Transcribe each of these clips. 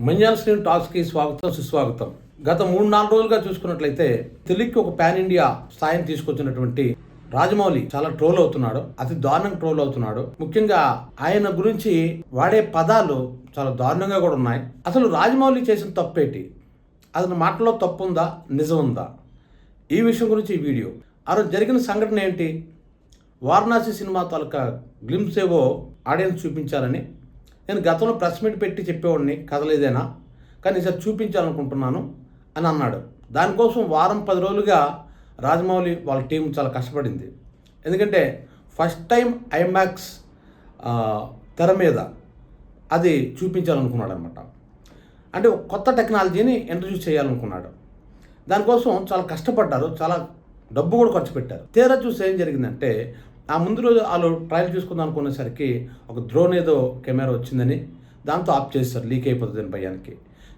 Nandyal screen టాక్స్కి స్వాగతం సుస్వాగతం. గత 3-4 రోజులుగా చూసుకున్నట్లయితే తెలుగుకి ఒక పాన్ ఇండియా స్థాయిని తీసుకొచ్చినటువంటి రాజమౌళి చాలా ట్రోల్ అవుతున్నాడు. అతి దారుణంగా ట్రోల్ అవుతున్నాడు. ముఖ్యంగా ఆయన గురించి వాడే పదాలు చాలా దారుణంగా కూడా ఉన్నాయి. అసలు రాజమౌళి చేసిన తప్పేంటి, అతని మాటలో తప్పు ఉందా, నిజం ఉందా, ఈ విషయం గురించి ఈ వీడియో. ఆ రోజు జరిగిన సంఘటన ఏంటి, వారణాసి సినిమా తాలూకా గ్లిమ్స్ ఏవో ఆడియన్స్ చూపించాలని నేను గతంలో ప్రెస్ మీట్ పెట్టి చెప్పేవాడిని, కదలేదేనా, కానీ ఈసారి చూపించాలనుకుంటున్నాను అని అన్నాడు. దానికోసం 10 రోజులుగా రాజమౌళి వాళ్ళ టీం చాలా కష్టపడింది. ఎందుకంటే ఫస్ట్ టైం ఐమాక్స్ తెర మీద అది చూపించాలనుకున్నాడు అనమాట. అంటే ఒక కొత్త టెక్నాలజీని ఇంట్రడ్యూస్ చేయాలనుకున్నాడు. దానికోసం చాలా కష్టపడ్డారు, చాలా డబ్బు కూడా ఖర్చు పెట్టారు. తీరా చూసి ఏం జరిగిందంటే, ఆ ముందు రోజు వాళ్ళు ట్రయల్ చూసుకుందాం అనుకునేసరికి ఒక డ్రోన్ ఏదో కెమెరా వచ్చిందని దాంతో ఆఫ్ చేస్తారు, లీక్ అయిపోతుందని భయానికి.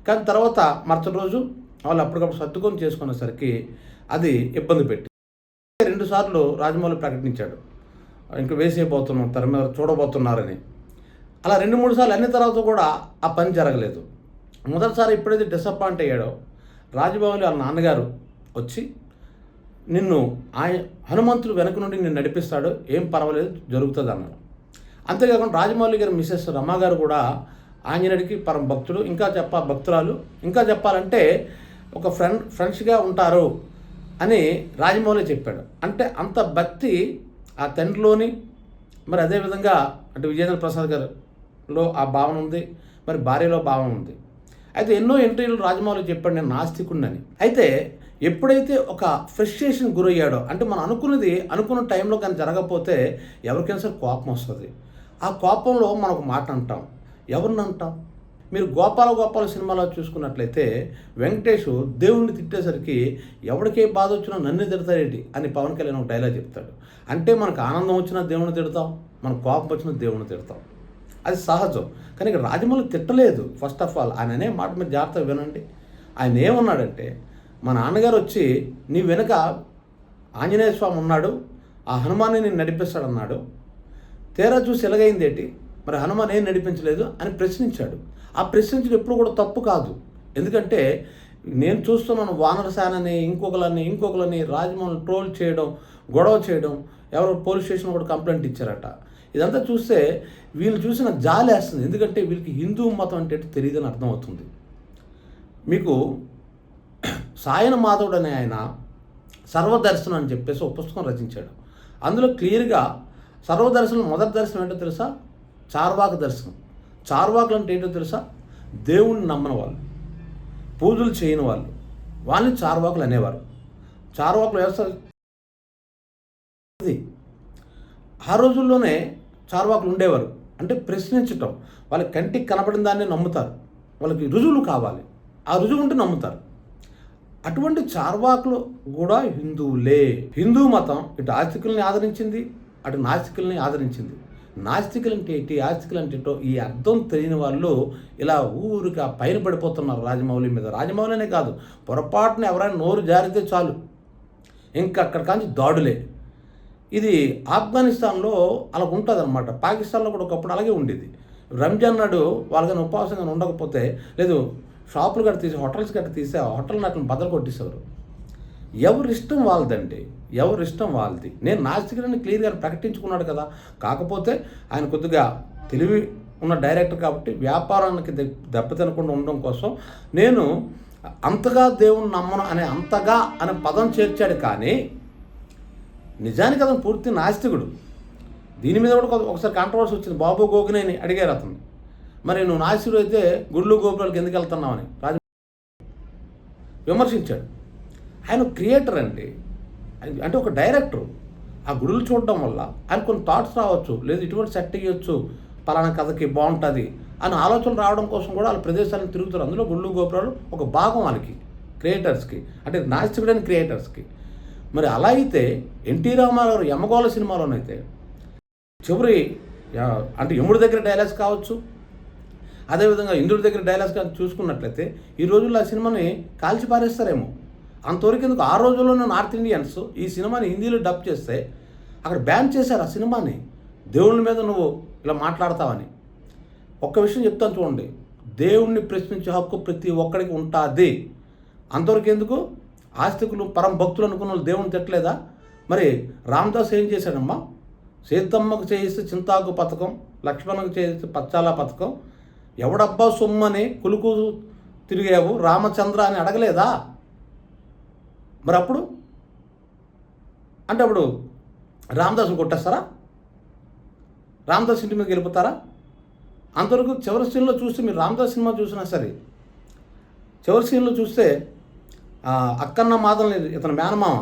కానీ తర్వాత మరుసటి రోజు వాళ్ళు అప్పటికప్పుడు సర్దుకొని చేసుకునేసరికి అది ఇబ్బంది పెట్టి 2 సార్లు రాజమౌళి ప్రకటించాడు, ఇంకా వేసేయబోతున్నాం, తెర మీద చూడబోతున్నారని. అలా 2-3 సార్లు అన్ని తర్వాత కూడా ఆ పని జరగలేదు. మొదటిసారి ఎప్పుడైతే డిసప్పాయింట్ అయ్యాడో, రాజమౌళి వాళ్ళ నాన్నగారు వచ్చి నిన్ను హనుమంతుడు వెనక నుండి నిన్ను నడిపిస్తాడు, ఏం పర్వాలేదు, జరుగుతుంది అన్నారు. అంతేకాకుండా రాజమౌళి గారి మిస్సెస్ రమా గారు కూడా ఆంజనేయుడికి పరమ భక్తుడు, భక్తురాలు, ఇంకా చెప్పాలంటే ఒక ఫ్రెండ్స్గా ఉంటారు అని రాజమౌళి చెప్పాడు. అంటే అంత భక్తి ఆ తండ్రిలోని, మరి అదేవిధంగా అంటే విజయేంద్ర ప్రసాద్ గారిలో ఆ భావన ఉంది, మరి భార్యలో భావన ఉంది. అయితే ఎన్నో ఇంటర్వ్యూలు రాజమౌళి చెప్పాడు, నేను నాస్తికుడిని. అయితే ఎప్పుడైతే ఒక ఫ్రస్ట్రేషన్ గురయ్యాడో, అంటే మనం అనుకున్న టైంలో కానీ జరగకపోతే ఎవరికైనా సరే కోపం వస్తుంది. ఆ కోపంలో మనం ఒక మాట అంటాం. ఎవరిని అంటాం? మీరు గోపాల సినిమాలో చూసుకున్నట్లయితే వెంకటేష్ దేవుణ్ణి తిట్టేసరికి ఎవరికే బాధ వచ్చినా నన్ను తిడతాడేంటి అని పవన్ కళ్యాణ్ ఒక డైలాగ్ చెప్తాడు. అంటే మనకు ఆనందం వచ్చినా దేవుని తిడతాం, మనకు కోపం వచ్చినా దేవుని తిడతాం, అది సహజం. కానీ ఇక్కడ రాజమౌళి తిట్టలేదు. ఫస్ట్ ఆఫ్ ఆల్ ఆయన అనే మాట మీరు జాగ్రత్తగా వినండి. ఆయన ఏమన్నాడంటే, మా నాన్నగారు వచ్చి నీ వెనుక ఆంజనేయ స్వామి ఉన్నాడు, ఆ హనుమాన్ని నేను నడిపిస్తాడన్నాడు. తీరా చూసి ఎలాగైంది ఏంటి, మరి హనుమాన్ ఏం నడిపించలేదు అని ప్రశ్నించాడు. ఆ ప్రశ్నించడం ఎప్పుడు కూడా తప్పు కాదు. ఎందుకంటే నేను చూస్తున్నాను వానరసేనని ఇంకొకలని రాజమౌళి ట్రోల్ చేయడం, గొడవ చేయడం, ఎవరో పోలీస్ స్టేషన్ కూడా కంప్లైంట్ ఇచ్చారట. ఇదంతా చూస్తే వీళ్ళు చూసి నాకు జాలి వేస్తుంది. ఎందుకంటే వీళ్ళకి హిందూ మతం అంటే తెలియదని అర్థమవుతుంది. మీకు సాయన మాధవుడు అనే ఆయన సర్వదర్శనం అని చెప్పేసి ఒక పుస్తకం రచించాడు. అందులో క్లియర్గా సర్వదర్శనం మొదటి దర్శనం ఏంటో తెలుసా? చార్వాక దర్శనం. చార్వాకులు అంటే ఏంటో తెలుసా? దేవుణ్ణి నమ్మని వాళ్ళు, పూజలు చేయని వాళ్ళు, వాళ్ళని చార్వాకులు అనేవారు. చార్వాకులు వ్యవస్థ ఆ రోజుల్లోనే చార్వాకులు ఉండేవారు. అంటే ప్రశ్నించటం, వాళ్ళకి కంటికి కనపడిన దాన్ని నమ్ముతారు, వాళ్ళకి రుజువులు కావాలి, ఆ రుజువు ఉంటే నమ్ముతారు. అటువంటి చార్వాకులు కూడా హిందువులే. హిందూ మతం ఇటు ఆస్తికుల్ని ఆదరించింది, అటు నాస్తికుల్ని ఆదరించింది. నాస్తికులు అంటే ఏంటి, ఆస్తికులు అంటే ఏంటో ఈ అర్థం తెలియని వాళ్ళు ఇలా ఊరిగా పైన పడిపోతున్నారు రాజమౌళి మీద. రాజమౌళి అనే కాదు, పొరపాటున ఎవరైనా నోరు జారితే చాలు ఇంకా అక్కడ కాంచి దాడులే. ఇది ఆఫ్ఘనిస్తాన్లో అలా ఉంటుంది అనమాట. పాకిస్తాన్లో కూడా ఒకప్పుడు అలాగే ఉండేది. రంజాన్ నాడు వాళ్ళకైనా ఉపవాసంగా ఉండకపోతే, లేదు షాపులు గట్ట తీసి హోటల్స్ గట్ట తీసి ఆ హోటల్ అట్లా బద్దలు కొట్టేసేవారు. ఎవరిష్టం వాళ్ళదండి, ఎవరిష్టం వాళ్ళది. నేను నాస్తికులని క్లియర్గా ప్రకటించుకున్నాడు కదా. కాకపోతే ఆయన కొద్దిగా తెలివి ఉన్న డైరెక్టర్ కాబట్టి వ్యాపారానికి దెబ్బతినకుండా ఉండడం కోసం నేను అంతగా దేవుణ్ణి నమ్మను అనే పదం చేర్చాడు. కానీ నిజానికి అతను పూర్తి నాస్తికుడు. దీని మీద కూడా ఒకసారి కాంట్రవర్సీ వచ్చింది. బాబు గోగినేని అడిగారు అతను, మరి నువ్వు నాస్తికుడు అయితే గుళ్ళు గోపురాలకు ఎందుకు వెళ్తున్నావని రాజు విమర్శించాడు. ఆయన క్రియేటర్ అండి, అంటే ఒక డైరెక్టర్. ఆ గుడులు చూడడం వల్ల ఆయన కొన్ని థాట్స్ రావచ్చు, లేదు ఇటువంటి సెట్ ఇవ్వచ్చు, పలానా కథకి బాగుంటుంది అని ఆలోచనలు రావడం కోసం కూడా వాళ్ళ ప్రదేశాలను తిరుగుతారు. అందులో గుళ్ళు గోపురాలు ఒక భాగం వాళ్ళకి, క్రియేటర్స్కి, అంటే నాస్తికుడైన క్రియేటర్స్కి. మరి అలా అయితే ఎన్టీ రామారావు యమగోళ సినిమాలోనైతే చివరి అంటే యముడి దగ్గర డైలాగ్స్ కావచ్చు, అదేవిధంగా ఇంద్రుడి దగ్గర డైలాగ్స్ కానీ చూసుకున్నట్లయితే ఈ రోజుల్లో ఆ సినిమాని కాల్చి పారేస్తారేమో. అంతవరకు ఎందుకు, ఆ రోజుల్లోనే నార్త్ ఇండియన్స్ ఈ సినిమాని హిందీలో డబ్ చేస్తే అక్కడ బ్యాన్ చేశారు ఆ సినిమాని. దేవుళ్ళ మీద నువ్వు ఇలా మాట్లాడతావని. ఒక్క విషయం చెప్తాను చూడండి, దేవుణ్ణి ప్రశ్నించే హక్కు ప్రతి ఒక్కడికి ఉంటుంది. అంతవరకు ఎందుకు? ఆస్తికులు పరమ భక్తులు అనుకున్న వాళ్ళు దేవుని తిట్టలేదా? మరి రామదాస్ ఏం చేశాడమ్మా? సీతమ్మకు చేయిస్తే చింతాకు పథకం, లక్ష్మణకు చేయిస్తే పచ్చాల పథకం, ఎవడబ్బా సొమ్మని కులుకు తిరిగావు రామచంద్ర అని అడగలేదా? మరి అప్పుడు అంటే అప్పుడు రామదాసుని కొట్టేస్తారా? రామదాస్ ఇంటి మీదకి వెళ్ళిపోతారా? అంతవరకు చివరి సీన్లో చూస్తే మీరు రామదాస్ సినిమా చూసినా సరే, చివరి సీన్లో చూస్తే అక్కన్న మాదల్ని ఇతను మేనమామ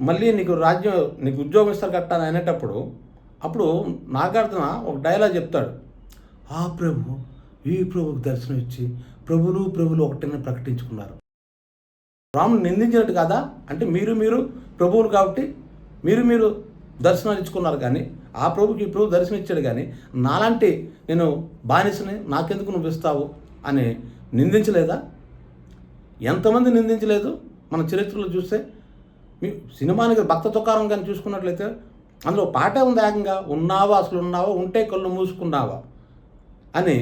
మళ్ళీ నీకు ఉద్యోగం ఇస్తారు కట్టాలని అనేటప్పుడు అప్పుడు నాగార్జున ఒక డైలాగ్ చెప్తాడు, ఆ ప్రభు ఈ ప్రభువుకు దర్శనం ఇచ్చి ప్రభువులు ఒకటిని ప్రకటించుకున్నారు. రాముని నిందించినట్టు కాదా? అంటే మీరు ప్రభువులు కాబట్టి మీరు దర్శనాలు ఇచ్చుకున్నారు, కానీ ఆ ప్రభుకి ఈ ప్రభు దర్శనం ఇచ్చాడు, కానీ నాలాంటి నేను బానిసని నాకెందుకు నువ్వు ఇస్తావు అని నిందించలేదా? ఎంతమంది నిందించలేదు? మన చరిత్రలో చూస్తే మీ సినిమానికి భక్త తుకారం కానీ చూసుకున్నట్లయితే అందులో పాటే ఉంది ఏకంగా, ఉన్నావా అసలు ఉన్నావా, ఉంటే కళ్ళు మూసుకున్నావా అని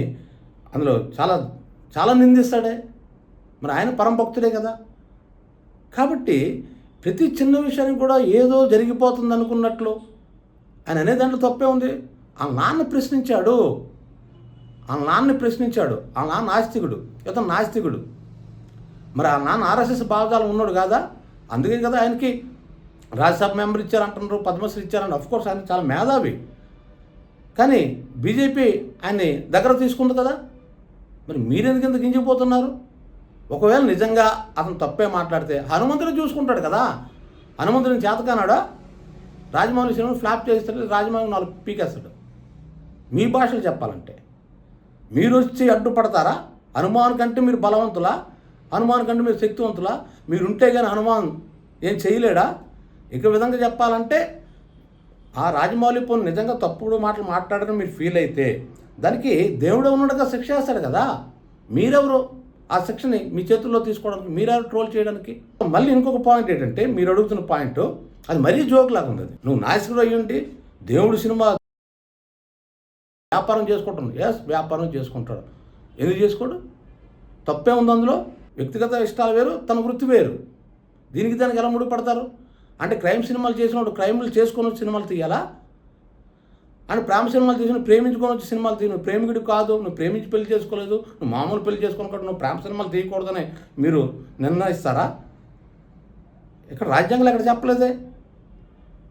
అందులో చాలా చాలా నిందిస్తాడే. మరి ఆయన పరమ భక్తుడే కదా. కాబట్టి ప్రతి చిన్న విషయానికి కూడా ఏదో జరిగిపోతుంది అనుకున్నట్లు ఆయన అనే దాంట్లో తప్పే ఉంది. ఆ నాన్న ప్రశ్నించాడు, ఆ నాన్న ఆస్తికుడు, ఇతను నాస్తికుడు. మరి ఆ నాన్న ఆర్ఎస్ఎస్ భావజాలం ఉన్నాడు కాదా? అందుకే కదా ఆయనకి రాజ్యసభ మెంబర్ ఇచ్చారంటున్నారు, పద్మశ్రీ ఇచ్చారంటే. అఫ్కోర్స్ ఆయన చాలా మేధావి, కానీ బీజేపీ ఆయన్ని దగ్గర తీసుకుంది కదా. మరి మీరెందుకు గింజిపోతున్నారు? ఒకవేళ నిజంగా అతను తప్పే మాట్లాడితే హనుమంతుని చూసుకుంటాడు కదా. హనుమంతుని చేతకానాడా? రాజమౌళి సినిమా ఫ్లాప్ చేస్తాడు, రాజమౌళి 4 పీకేస్తాడు. మీ భాషలు చెప్పాలంటే మీరు వచ్చి అడ్డుపడతారా? హనుమాన్ కంటే మీరు బలవంతులా? హనుమాన్ కంటే మీరు శక్తివంతులా? మీరుంటే కానీ హనుమాన్ ఏం చేయలేడా? ఇక విధంగా చెప్పాలంటే ఆ రాజమౌళి పోనీ నిజంగా తప్పుడు మాటలు మాట్లాడడం మీరు ఫీల్ అయితే దానికి దేవుడు ఉన్నట్టుగా శిక్ష వేస్తాడు కదా. మీరెవరు ఆ శిక్షని మీ చేతుల్లో తీసుకోవడానికి? మీరెవరు ట్రోల్ చేయడానికి? మళ్ళీ ఇంకొక పాయింట్ ఏంటంటే, మీరు అడుగుతున్న పాయింట్ అది మరీ జోక్ లాగా ఉంది. నువ్వు నాయకుడు అయ్యుండి దేవుడు సినిమా వ్యాపారం చేసుకుంటాను. వ్యాపారం చేసుకుంటాడు. ఎందుకు చేసుకోడు? తప్పే ఉంది అందులో? వ్యక్తిగత ఇష్టాలు వేరు, తన వృత్తి వేరు. దానికి ఎలా ముడిపడతారు? అంటే క్రైమ్ సినిమాలు చేసినప్పుడు క్రైమ్లు చేసుకొని వచ్చి సినిమాలు తీయాలా? అంటే ప్రేమ సినిమాలు తీసిన ప్రేమించుకొని వచ్చి సినిమాలు తీయ. నువ్వు ప్రేమికుడు కాదు, నువ్వు ప్రేమించి పెళ్లి చేసుకోలేదు, నువ్వు మామూలు పెళ్లి చేసుకున్నట్టు నువ్వు ప్రేమ సినిమాలు తీయకూడదని మీరు నిర్ణయిస్తారా? ఇక్కడ రాజ్యాంగంలో ఎక్కడ చెప్పలేదే.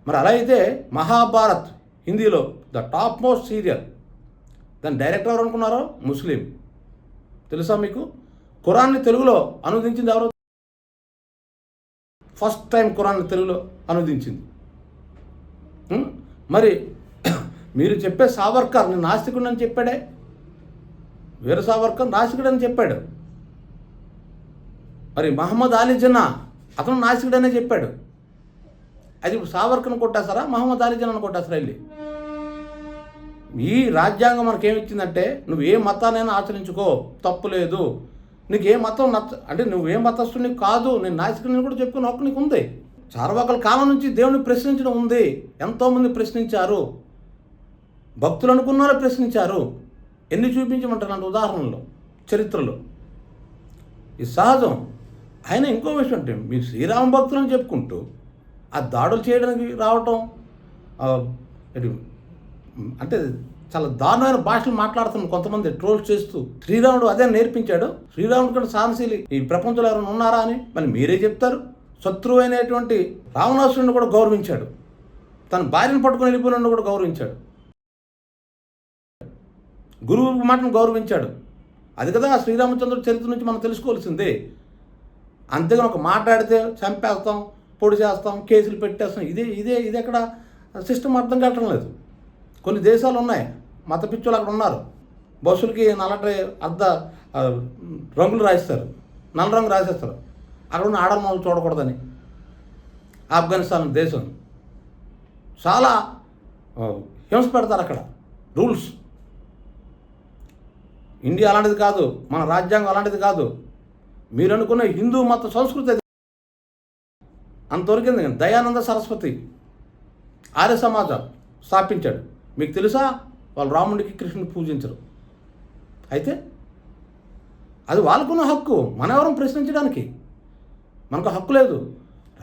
మరి అలా అయితే మహాభారత్ హిందీలో ద టాప్ మోస్ట్ సీరియల్, దాని డైరెక్టర్ ఎవరు అనుకున్నారో? ముస్లిం. తెలుసా మీకు? ఖురాన్ని తెలుగులో అనువదించింది ఎవరు? ఫస్ట్ టైం ఖురాన్ని తెలుగులో అనువదించింది. మరి మీరు చెప్పే సావర్కర్ నేను నాస్తికుడు అని చెప్పాడే. వీర సావర్కర్ నాస్తికుడు అని చెప్పాడు. మరి మహమ్మద్ అలీ జిన్నా అతను నాస్తికుడనే చెప్పాడు. అది సావర్కర్ని కొట్టేస్తారా, మహమ్మద్ అలీ జిన్నాను కొట్టేస్తారా? వెళ్ళి ఈ రాజ్యాంగం మనకేమిచ్చిందంటే నువ్వు ఏ మతానైనా ఆచరించుకో, తప్పు లేదు. నీకు ఏ మతం అంటే నువ్వే మతస్థుని కాదు, నేను నాస్తికుడిని కూడా చెప్పుకునే హక్కు నీకు ఉంది. చార్వాకుల కాలం నుంచి దేవుని ప్రశ్నించడం ఉంది. ఎంతోమంది ప్రశ్నించారు, భక్తులు అనుకున్న వాళ్ళు ప్రశ్నించారు. ఎన్ని చూపించమంటారు అంటే ఉదాహరణలో చరిత్రలో. ఇది సహజం. ఆయన ఇంకో విషయం అంటే మీరు శ్రీరామ భక్తులని చెప్పుకుంటూ ఆ దాడులు చేయడానికి రావటం అంటే చాలా దారుణమైన భాషలు మాట్లాడుతున్నారు కొంతమంది ట్రోల్స్ చేస్తూ. శ్రీరాముడు అదే నేర్పించాడు. శ్రీరాముడు కూడా సహనశీలి ఈ ప్రపంచంలో ఎవరైనా ఉన్నారా అని మళ్ళీ మీరే చెప్తారు. శత్రువు అయినటువంటి రావణాసురుడిని కూడా గౌరవించాడు. తన భార్యను పట్టుకుని వెళ్ళిపోయిన కూడా గౌరవించాడు. గురువు మాటను గౌరవించాడు. అది కదా శ్రీరామచంద్రుడి చరిత్ర నుంచి మనం తెలుసుకోవాల్సిందే. అంతేగాని ఒక మాట్లాడితే చంపేస్తాం, పొడి చేస్తాం, కేసులు పెట్టేస్తాం, ఇది ఎక్కడ సిస్టమ్ అర్థం కావటం లేదు. కొన్ని దేశాలు ఉన్నాయి, మత పిచ్చోళ్ళు అక్కడ ఉన్నారు. బస్సులకి నల్లటి రంగులు రాయిస్తారు, నల్ల రంగు రాసేస్తారు. అక్కడ ఉన్న ఆడవాళ్ళు చూడకూడదని. ఆఫ్ఘనిస్తాన్ దేశం చాలా హింస పెడతారు అక్కడ. రూల్స్ ఇండియా అలాంటిది కాదు, మన రాజ్యాంగం అలాంటిది కాదు. మీరు అనుకున్న హిందూ మత సంస్కృతి అంతవరకు. దయానంద సరస్వతి ఆర్య సమాజం స్థాపించాడు. మీకు తెలుసా? వాళ్ళు రాముడికి కృష్ణుడికి పూజించరు. అయితే అది వాళ్ళకున్న హక్కు, మనెవరం ప్రశ్నించడానికి మనకు హక్కు లేదు.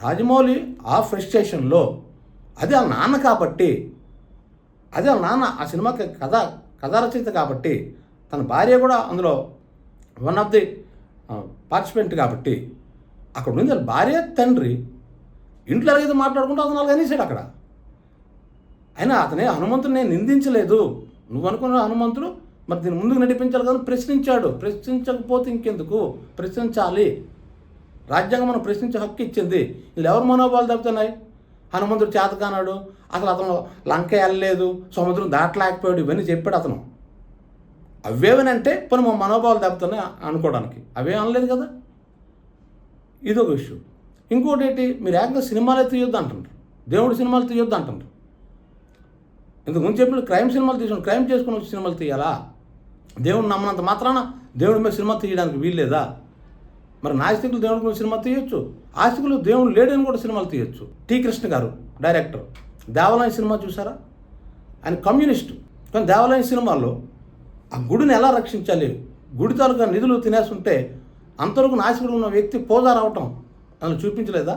రాజమౌళి ఆ ఫ్రస్ట్రేషన్లో, అది వాళ్ళ నాన్న కాబట్టి, అది వాళ్ళ నాన్న ఆ సినిమాకి కథా రచయిత కాబట్టి, తన భార్య కూడా అందులో వన్ ఆఫ్ ది పార్టిసిపెంట్ కాబట్టి, అక్కడ ఉంది వాళ్ళ భార్య తండ్రి ఇంట్లో ఎలాగైతే మాట్లాడుకుంటూ అతను అలాగ అనేసాడు అక్కడ. అయినా అతనే హనుమంతుడు నేను నిందించలేదు, నువ్వు అనుకున్న హనుమంతుడు మరి దీన్ని ముందుకు నడిపించాలి కదా, ప్రశ్నించాడు. ప్రశ్నించకపోతే ఇంకెందుకు, ప్రశ్నించాలి. రాజ్యాంగం మనం ప్రశ్నించే హక్కు ఇచ్చింది. వీళ్ళు ఎవరు మనోభావాలు దెబ్బతున్నాయి? హనుమంతుడు చేతకానాడు, అసలు అతను లంక వెళ్ళలేదు, సముద్రం దాటలేకపోయాడు, ఇవన్నీ చెప్పాడు అతను. అవేవనంటే పని మా మనోభావాలు దెబ్బతున్నాయి అనుకోవడానికి, అవే అనలేదు కదా. ఇదొక ఇష్యూ. ఇంకోటి ఏంటి, మీరు ఏకంగా సినిమాలే తీయొద్దు అంటున్నారు, దేవుడి సినిమాలు తీయొద్దు అంటున్నారు. ఇంతకుముందు చెప్పిన క్రైమ్ సినిమాలు తీసుకుని క్రైమ్ చేసుకుని వచ్చి సినిమాలు తీయాలా? దేవుడిని నమ్మనంత మాత్రాన దేవుడి మీద సినిమా తీయడానికి వీల్లేదా? మరి నాస్తికులు దేవుడి మీద సినిమా తీయొచ్చు, ఆస్తికులు దేవుడు లేడని కూడా సినిమాలు తీయొచ్చు. టి కృష్ణ గారు డైరెక్టర్, దేవాలయం సినిమా చూసారా? ఆయన కమ్యూనిస్టు, కానీ దేవాలయం సినిమాల్లో ఆ గుడిని ఎలా రక్షించాలి, గుడి తాలూకా నిధులు తినేస్తుంటే అంతవరకు నాస్తికుడు ఉన్న వ్యక్తి పోదా రావటం అని చూపించలేదా?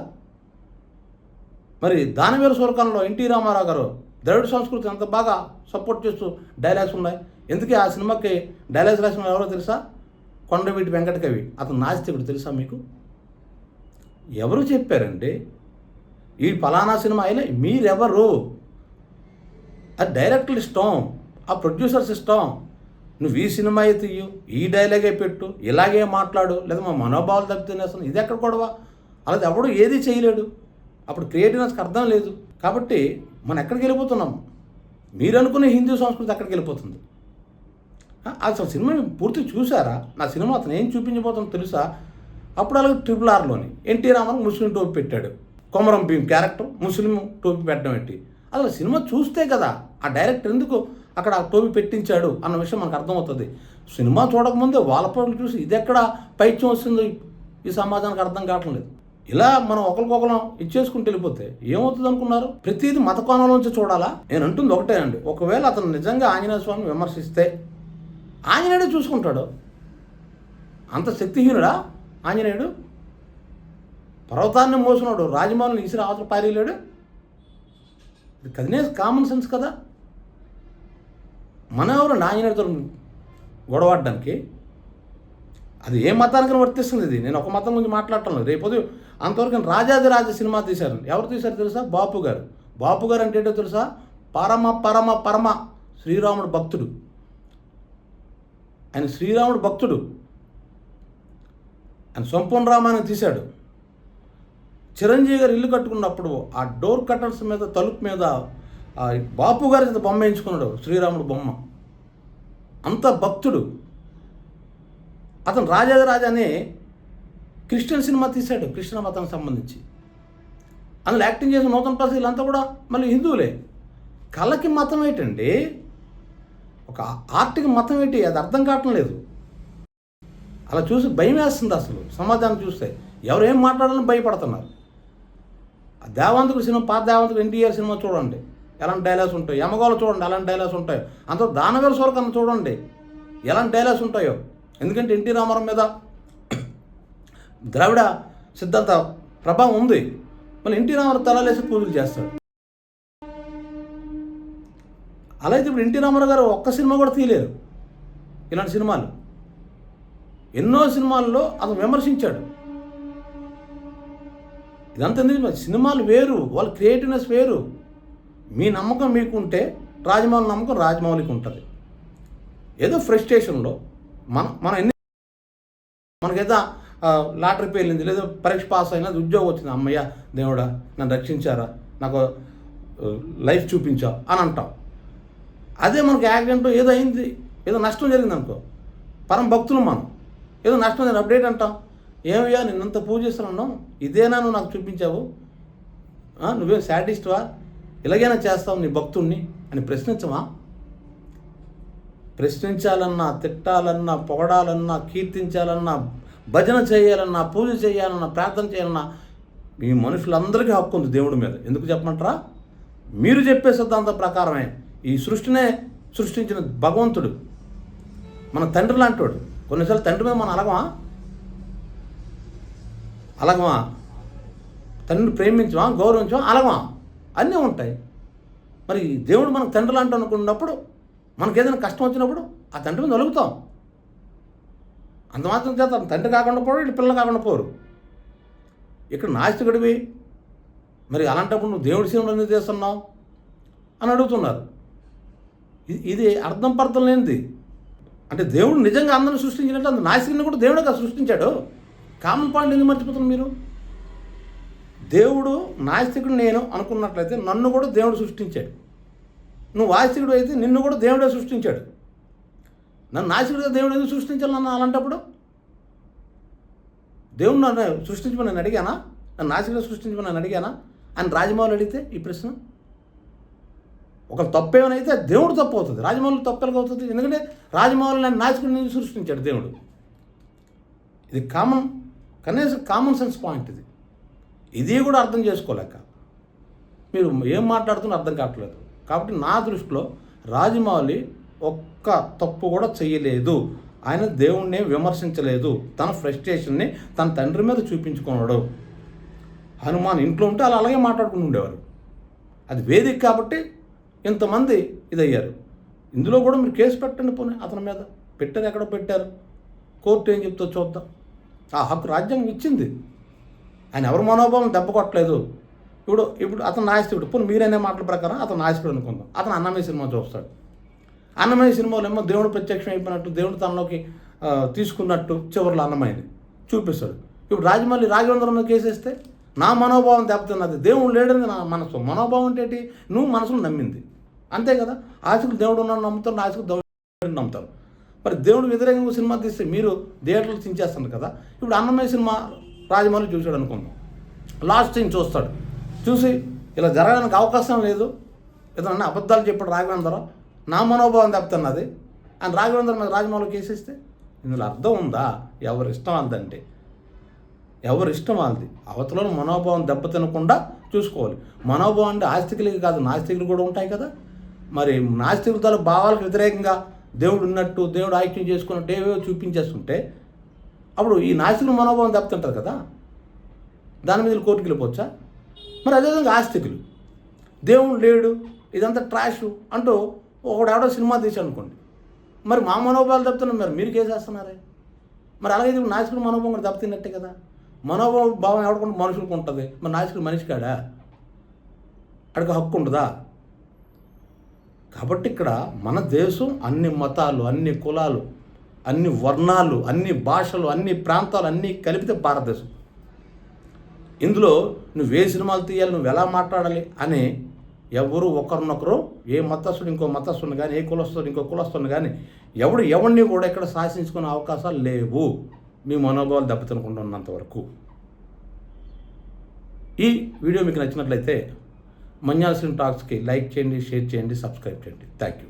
మరి దానవీర సూరకర్ణలో ఎన్టీ రామారావు గారు ద్రవిడ సంస్కృతి అంత బాగా సపోర్ట్ చేస్తూ డైలాగ్స్ ఉన్నాయి. ఎందుకే ఆ సినిమాకి డైలాగ్స్ రాసిన ఎవరో తెలుసా? కొండవీటి వెంకటకవి, అతను నాస్తికుడు తెలుసా మీకు? ఎవరు చెప్పారండి ఈ ఫలానా సినిమా అయినా? మీరెవరు? అది డైరెక్టర్ ఇష్టం, ఆ ప్రొడ్యూసర్స్ ఇష్టం. నువ్వు ఈ సినిమా అయితే తీయు, ఈ డైలాగే పెట్టు, ఇలాగే మాట్లాడు, లేదా మా మనోభావాలు దెబ్బతినేస్తాను, ఇది ఎక్కడ గొడవ? అలాగే ఎవడు ఏది చేయలేడు. అప్పుడు క్రియేటివ్నెస్కి అర్థం లేదు. కాబట్టి మనం ఎక్కడికి వెళ్ళిపోతున్నాము? మీరు అనుకునే హిందూ సంస్కృతి ఎక్కడికి వెళ్ళిపోతుంది? అసలు సినిమా పూర్తి చూసారా? నా సినిమా అతను ఏం చూపించబోతుందో తెలుసా? అప్పుడు అలాగే RRRలోని ఎన్టీ రామారావు ముస్లిం టోపీ పెట్టాడు, కొమరం భీం క్యారెక్టర్ ముస్లిం టోపీ పెట్టడం ఏంటి? అసలు సినిమా చూస్తే కదా ఆ డైరెక్టర్ ఎందుకు అక్కడ ఆ టోపీ పెట్టించాడు అన్న విషయం మనకు అర్థమవుతుంది. సినిమా చూడకముందే వాళ్ళ పనులు చూసి ఇది ఎక్కడ పైత్యం వస్తుందో ఈ సమాజానికి అర్థం కావట్లేదు. ఇలా మనం ఒకరికొకరం ఇచ్చేసుకుంటూ వెళ్ళిపోతే ఏమవుతుంది అనుకున్నారు? ప్రతిదీ మత కోణంలోంచి చూడాలా? నేను అంటుంది ఒకటే అండి, ఒకవేళ అతను నిజంగా ఆంజనేయ స్వామిని విమర్శిస్తే ఆంజనేయుడు చూసుకుంటాడు. అంత శక్తిహీనుడా ఆంజనేయుడు? పర్వతాన్ని మోసినాడు, రాజమౌళిని ఇసిరి అవతల పారేయలేడు. ఇది కదినే కామన్ సెన్స్ కదా. మనం ఎవరు ఆంజనేయుడితో గొడవడానికి? అది ఏ మతానికి వర్తిస్తుంది? ఇది నేను ఒక మతం గురించి మాట్లాడటం లేదు. రేపు అంతవరకు రాజాదిరాజ సినిమా తీశారు. ఎవరు తీశారు తెలుసా? బాపు గారు. బాపు గారు అంటే ఏంటో తెలుసా? పరమ పరమ పరమ శ్రీరాముడు భక్తుడు. ఆయన శ్రీరాముడు భక్తుడు. ఆయన సంపూర్ణ రామాయణం తీశాడు. చిరంజీవి గారు ఇల్లు కట్టుకున్నప్పుడు ఆ డోర్ కటర్స్ మీద, తలుపు మీద బాపు గారి చేత బొమ్మ వేయించుకున్నాడు, శ్రీరాముడు బొమ్మ. అంత భక్తుడు అతను. రాజాదిరాజ అనే క్రిస్టియన్ సినిమా తీశాడు, కృష్ణ మతానికి సంబంధించి. అందులో యాక్టింగ్ చేసిన నూతన ప్రసాద్ వీళ్ళంతా కూడా మళ్ళీ హిందువులే. కళకి మతం ఏంటండి? ఒక ఆర్ట్కి మతం ఏంటి? అది అర్థం కావటం లేదు. అలా చూసి భయం వేస్తుంది అసలు. సమాజాన్ని చూస్తే ఎవరు ఏం మాట్లాడాలని భయపడుతున్నారు. ఆ దేవాంతకుడు సినిమా, పాత దేవాంతకుడు ఎన్టీఆర్ సినిమా చూడండి, ఎలాంటి డైలాగ్స్ ఉంటాయి. యమగోళ చూడండి, ఎలాంటి డైలాగ్స్ ఉంటాయో. అంత దానవీర సూరకర్ణ చూడండి, ఎలాంటి డైలాగ్స్ ఉంటాయో. ఎందుకంటే ఎన్టీ రామారావు మీద ద్రవిడ సిద్ధాంత ప్రభావం ఉంది. మళ్ళీ ఎన్టీ రామారావు తలలేసి పూజలు చేస్తాడు. అలా అయితే ఇప్పుడు ఎన్టీ రామారావు గారు ఒక్క సినిమా కూడా తీయలేరు. ఇలాంటి సినిమాలు ఎన్నో సినిమాల్లో అతను విమర్శించాడు. ఇదంతా ఎందుకు? సినిమాలు వేరు, వాళ్ళ క్రియేటివ్నెస్ వేరు. మీ నమ్మకం మీకు ఉంటే రాజమౌళి నమ్మకం రాజమౌళికి ఉంటుంది. ఏదో ఫ్రస్ట్రేషన్లో మనం ఎన్ని మనకేదో లాటరీ పేలింది, లేదా పరీక్ష పాస్ అయినా ఉద్యోగం వచ్చింది, అమ్మయ్య దేవుడా నన్ను రక్షించారా, నాకు లైఫ్ చూపించావు అని అంటాం. అదే మనకు యాక్సిడెంట్ ఏదో అయింది, ఏదో నష్టం జరిగింది అనుకో, పరం భక్తులు మనం, ఏదో నష్టం జరిగింది అప్డేట్ అంటాం. ఏమయ్యా నిన్నంత పూజిస్తున్నాను, ఇదేనా నువ్వు నాకు చూపించావు, నువ్వేం శాడిస్ట్వా, ఇలాగైనా చేస్తావు నీ భక్తుణ్ణి అని ప్రశ్నించమా? ప్రశ్నించాలన్నా, తిట్టాలన్నా, పొగడాలన్నా, కీర్తించాలన్నా, భజన చేయాలన్నా, పూజ చేయాలన్నా, ప్రార్థన చేయాలన్నా మీ మనుషులందరికీ హక్కు ఉంది దేవుడి మీద. ఎందుకు చెప్పమంటారా? మీరు చెప్పే సిద్ధాంతం ప్రకారమే ఈ సృష్టినే సృష్టించిన భగవంతుడు, మన తండ్రి లాంటివాడు. కొన్నిసార్లు తండ్రి మీద మనం అలగమా తండ్రిని ప్రేమించమా, గౌరవించమా, అలగమా, అన్నీ ఉంటాయి. మరి దేవుడు మనకు తండ్రి లాంటి అనుకున్నప్పుడు మనకు ఏదైనా కష్టం వచ్చినప్పుడు ఆ తండ్రి మీద అలుగుతాం. అంత మాత్రం చేత తండ్రి కాకుండా పోరు, వీళ్ళు పిల్లలు కాకుండా పోరు. ఇక్కడ నాస్తికుడివి, మరి అలాంటప్పుడు నువ్వు దేవుడి సీనులు ఎందుకు చేస్తున్నావు అని అడుగుతున్నారు. ఇది అర్థం పర్థం లేనిది. అంటే దేవుడు నిజంగా అందరిని సృష్టించినట్టు అంత నాస్తికుడిని కూడా దేవుడే సృష్టించాడు. కామన్ పాయింట్ ఎందుకు మర్చిపోతున్నారు మీరు? దేవుడు నాస్తికుడు నేను అనుకున్నట్లయితే నన్ను కూడా దేవుడు సృష్టించాడు. నువ్వు ఆస్తికుడు అయితే నిన్ను కూడా దేవుడే సృష్టించాడు. నన్ను నాస్తికుడిగా దేవుడు ఎందుకు సృష్టించాలి నన్ను? అలాంటప్పుడు దేవుడు నన్ను సృష్టించమని నేను అడిగానా? నన్ను నాస్తికుడిగా సృష్టించమని నేను అడిగానా అని రాజమౌళి అడిగితే ఈ ప్రశ్న ఒక తప్పేమైతే దేవుడు తప్పు అవుతుంది. రాజమౌళి తప్పు అవుతుంది. ఎందుకంటే రాజమౌళి నన్ను నాస్తికుడిని సృష్టించాడు దేవుడు. ఇది కనీసం కామన్ సెన్స్ పాయింట్. ఇది కూడా అర్థం చేసుకోలేక మీరు ఏం మాట్లాడుతున్నా అర్థం కావట్లేదు. కాబట్టి నా దృష్టిలో రాజమౌళి ఒక్క తప్పు కూడా చెయ్యలేదు. ఆయన దేవుణ్ణి విమర్శించలేదు. తన ఫ్రస్ట్రేషన్ని తన తండ్రి మీద చూపించుకున్నాడు. హనుమాన్ ఇంట్లో ఉంటే అలా అలాగే మాట్లాడుకుని ఉండేవారు. అది వేదిక కాబట్టి ఇంతమంది ఇదయ్యారు. ఇందులో కూడా మీరు కేసు పెట్టండి, పోనీ అతని మీద పెట్టారు. ఎక్కడో పెట్టారు, కోర్టు ఏం చెప్తో చూద్దాం. ఆ హక్కు రాజ్యాంగం ఇచ్చింది. ఆయన ఎవరి మనోభావం దెబ్బ కొట్టలేదు. ఇప్పుడు అతను నాయకుడు, పోనీ మీరనే మాటల ప్రకారం అతను నాయకుడు అనుకుందాం. అతను అన్నమయ్య సినిమా చూస్తాడు. అన్నమయ్య సినిమాలో ఏమో దేవుడు ప్రత్యక్షం అయిపోయినట్టు, దేవుడు తనలోకి తీసుకున్నట్టు చివరిలో అన్నమయ్యని చూపిస్తాడు. ఇప్పుడు రాఘవేంద్ర మీద కేసేస్తే నా మనోభావం దెబ్బతిన్నది. దేవుడు లేడని నా మనసు. మనోభావం అంటే ఏంటి? నువ్వు మనసును నమ్మింది, అంతే కదా. ఆశకులు దేవుడు ఉన్నాడు నమ్ముతారు, ఆశకులు దేవుడు నమ్ముతారు. మరి దేవుడు వ్యతిరేకంగా సినిమా తీస్తే మీరు థియేటర్లు చించేస్తారు కదా. ఇప్పుడు అన్నమయ్య సినిమా రాజమౌళి చూశాడు అనుకుందాం. లాస్ట్ సీన్ చూస్తాడు. చూసి ఇలా జరగడానికి అవకాశం లేదు, ఏదన్నా అబద్ధాలు చెప్పాడు రాఘవేంద్ర, నా మనోభావం దెబ్బతిన్నది అని రాఘవేంద్ర మీద రాజమౌళి కేసేస్తే ఇందులో అర్థం ఉందా? ఎవరి ఇష్టం వాళ్ళదంటే ఎవరి ఇష్టం వాళ్ళది. అవతలలో మనోభావం దెబ్బతినకుండా చూసుకోవాలి. మనోభావం అంటే ఆస్తికులకి కాదు, నాస్తికులు కూడా ఉంటాయి కదా. మరి నాస్తికుల భావాలకు వ్యతిరేకంగా దేవుడు ఉన్నట్టు, దేవుడు ఐక్యం చేసుకున్నట్టు ఏవేవో చూపించేస్తుంటే అప్పుడు ఈ నాస్తికుల మనోభావం దెబ్బతింటుంది కదా. దాని మీద కోర్టుకి వెళ్ళిపోవచ్చా? మరి అదేవిధంగా ఆస్తికులు దేవుడు లేడు, ఇదంతా ట్రాష్ అంటూ ఒకడెవడో సినిమా తీసాడు అనుకోండి, మరి మా మనోభావాలు దెబ్బతిన్నాం, మరి మీరు కేసేస్తున్నారే. మరి అలాగే ఇప్పుడు నాస్తికుల మనోభావం కూడా దెబ్బతిన్నట్టే కదా. మనోభావం ఎవడుకుంటే మనుషులకు ఉంటుంది, మరి నాస్తికుడు మనిషి కాడా? అడికి హక్కు ఉంటుందా? కాబట్టి ఇక్కడ మన దేశం అన్ని మతాలు, అన్ని కులాలు, అన్ని వర్ణాలు, అన్ని భాషలు, అన్ని ప్రాంతాలు అన్నీ కలిపితే భారతదేశం. ఇందులో నువ్వు ఏ సినిమాలు తీయాలి, నువ్వు ఎలా మాట్లాడాలి అని ఎవరు ఒకరినొకరు, ఏ మతస్థుడు ఇంకో మతస్థుని కానీ, ఏ కులస్తుడు ఇంకో కులస్తుని కానీ ఎవరిని కూడా ఇక్కడ శాసించుకునే అవకాశాలు లేవు, మీ మనోభావాలు దెబ్బతినకుండా ఉన్నంత వరకు. ఈ వీడియో మీకు నచ్చినట్లయితే మన్యాల సినిమా టాక్స్కి లైక్ చేయండి, షేర్ చేయండి, సబ్స్క్రైబ్ చేయండి. Thank you.